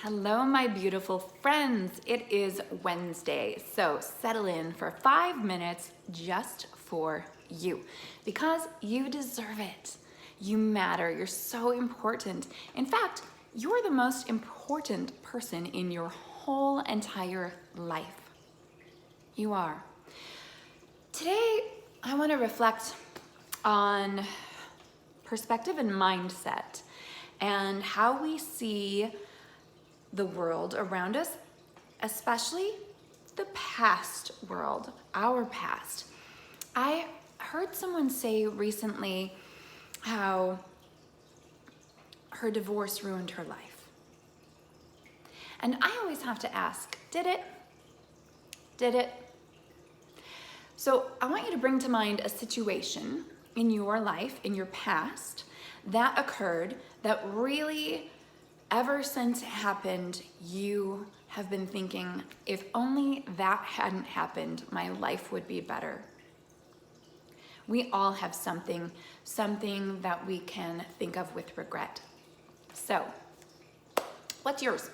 Hello, my beautiful friends. It is Wednesday, so settle in for 5 minutes just for you because you deserve it. You matter. You're so important. In fact, you're the most important person in your whole entire life. You are. Today, I want to reflect on perspective and mindset and how we see the world around us, especially the past world, our past. I heard someone say recently how her divorce ruined her life. And I always have to ask, did it? Did it? So I want you to bring to mind a situation in your life, in your past, that occurred that really, ever since it happened, you have been thinking, if only that hadn't happened, my life would be better. We all have something that we can think of with regret. So, what's yours?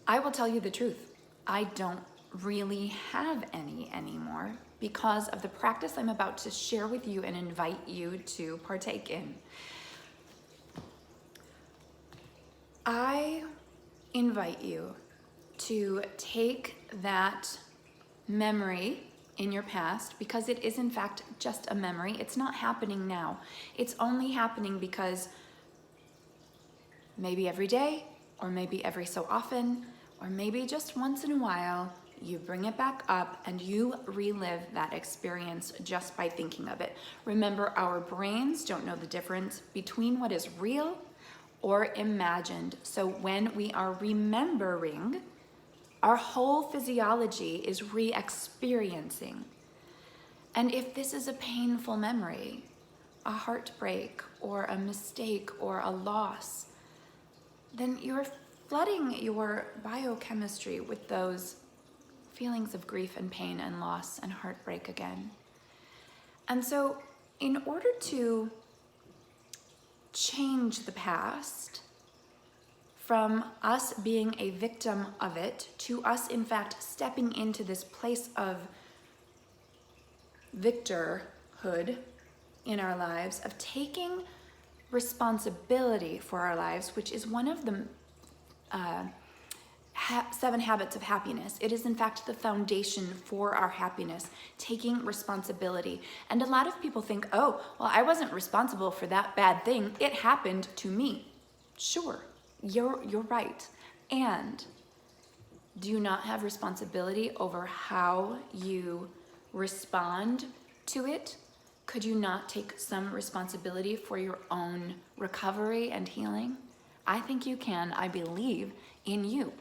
I will tell you the truth. I don't really have any anymore because of the practice I'm about to share with you and invite you to partake in. I invite you to take that memory in your past, because it is in fact just a memory. It's not happening now. It's only happening because maybe every day, or maybe every so often, or maybe just once in a while, you bring it back up and you relive that experience just by thinking of it. Remember, our brains don't know the difference between what is real or imagined. So when we are remembering, our whole physiology is re-experiencing. And if this is a painful memory, a heartbreak or a mistake or a loss, then you're flooding your biochemistry with those feelings of grief and pain and loss and heartbreak again. And so in order to change the past from us being a victim of it to us, in fact, stepping into this place of victorhood in our lives, of taking responsibility for our lives, which is one of the 7 habits of happiness. It is in fact the foundation for our happiness, taking responsibility. And a lot of people think, oh, well, I wasn't responsible for that bad thing. It happened to me. Sure, you're right. And do you not have responsibility over how you respond to it? Could you not take some responsibility for your own recovery and healing? I think you can. I believe in you.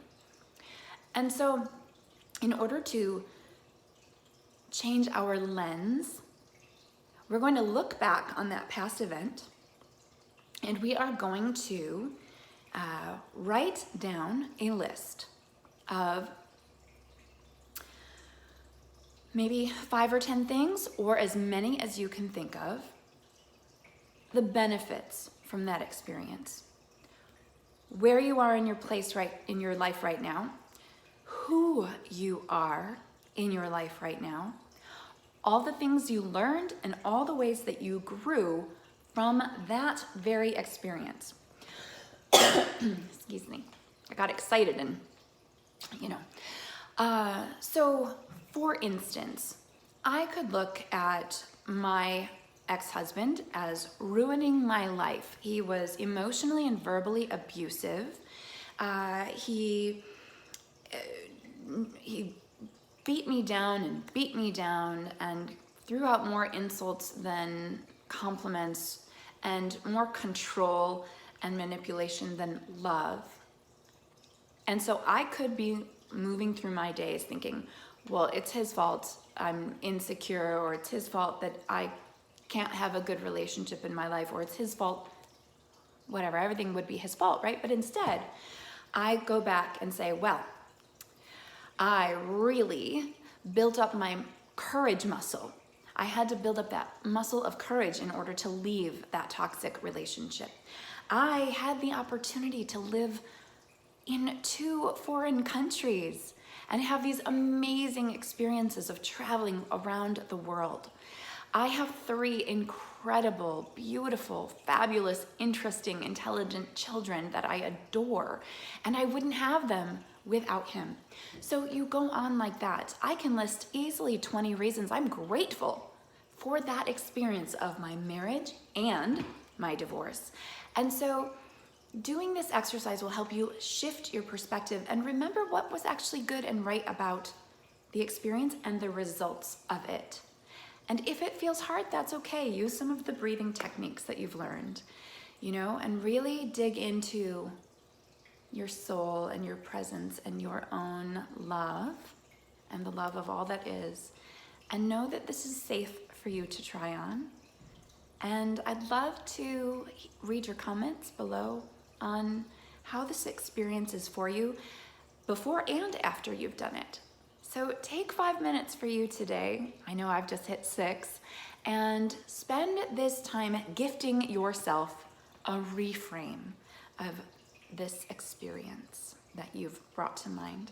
And so in order to change our lens, we're going to look back on that past event and we are going to write down a list of maybe 5 or 10 things, or as many as you can think of, the benefits from that experience. Where you are in your place in your life right now, who you are in your life right now, all the things you learned and all the ways that you grew from that very experience. Excuse me, I got excited and, so for instance, I could look at my ex-husband as ruining my life. He was emotionally and verbally abusive. He beat me down and threw out more insults than compliments, and more control and manipulation than love. And so I could be moving through my days thinking, well, it's his fault I'm insecure, or it's his fault that I can't have a good relationship in my life, or it's his fault, whatever, everything would be his fault, right? But instead, I go back and say, well, I really built up my courage muscle. I had to build up that muscle of courage in order to leave that toxic relationship. I had the opportunity to live in 2 foreign countries and have these amazing experiences of traveling around the world. I have 3 incredible, beautiful, fabulous, interesting, intelligent children that I adore, and I wouldn't have them without him. So you go on like that. I can list easily 20 reasons I'm grateful for that experience of my marriage and my divorce. And so doing this exercise will help you shift your perspective and remember what was actually good and right about the experience and the results of it. And if it feels hard, that's okay. Use some of the breathing techniques that you've learned, and really dig into your soul and your presence and your own love and the love of all that is. And know that this is safe for you to try on. And I'd love to read your comments below on how this experience is for you before and after you've done it. So take 5 minutes for you today. I know I've just hit 6, and spend this time gifting yourself a reframe of this experience that you've brought to mind.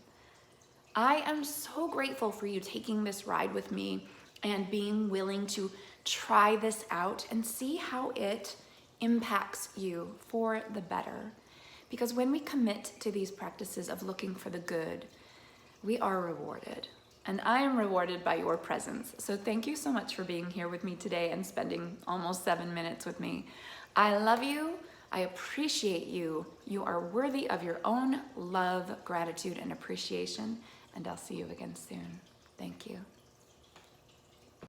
I am so grateful for you taking this ride with me and being willing to try this out and see how it impacts you for the better. Because when we commit to these practices of looking for the good, we are rewarded. And I am rewarded by your presence. So thank you so much for being here with me today and spending almost 7 minutes with me. I love you. I appreciate you. You are worthy of your own love, gratitude, and appreciation. And I'll see you again soon. Thank you.